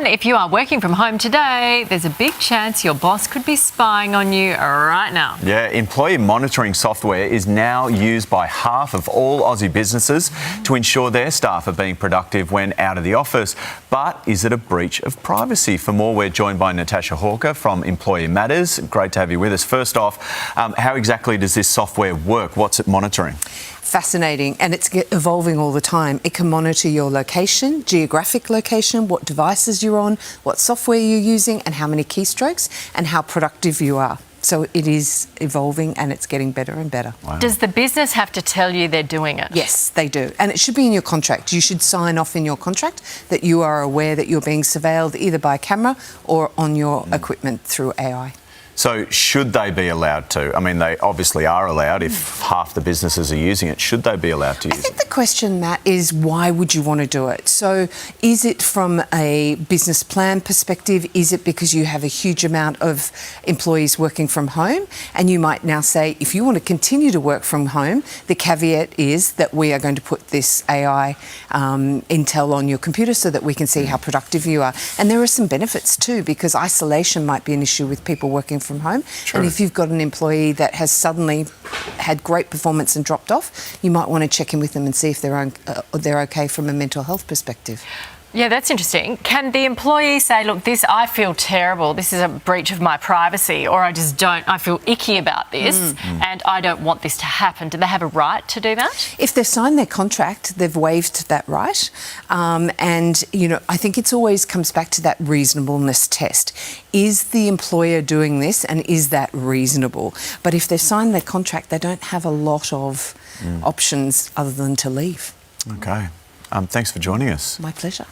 If you are working from home today, there's a big chance your boss could be spying on you right now. Yeah, employee monitoring software is now used by half of all Aussie businesses to ensure their staff are being productive when out of the office. But is it a breach of privacy? For more, we're joined by Natasha Hawker from Employee Matters. Great to have you with us. First off, how exactly does this software work? What's it monitoring? Fascinating, and it's evolving all the time. It can monitor your location, geographic location, what devices you're on, what software you're using, and how many keystrokes, and how productive you are. So it is evolving and it's getting better and better. Wow. Does the business have to tell you they're doing it? Yes, they do. And it should be in your contract. You should sign off in your contract that you are aware that you're being surveilled either by camera or on your equipment through AI. So should they be allowed to? I mean, they obviously are allowed if half the businesses are using it. Should they be allowed to use it? I think the question, Matt, is why would you want to do it? So is it from a business plan perspective? Is it because you have a huge amount of employees working from home? And you might now say, if you want to continue to work from home, the caveat is that we are going to put this AI intel on your computer so that we can see how productive you are. And there are some benefits too, because isolation might be an issue with people working from home. True. And if you've got an employee that has suddenly had great performance and dropped off, you might want to check in with them and see if they're okay from a mental health perspective. Yeah, that's interesting. Can the employee say, look, I feel terrible, this is a breach of my privacy, or I feel icky about this and I don't want this to happen? Do they have a right to do that? If they've signed their contract, they've waived that right. And, you know, I think it always comes back to that reasonableness test. Is the employer doing this and is that reasonable? But if they've signed their contract, they don't have a lot of options other than to leave. Okay. Thanks for joining us. My pleasure.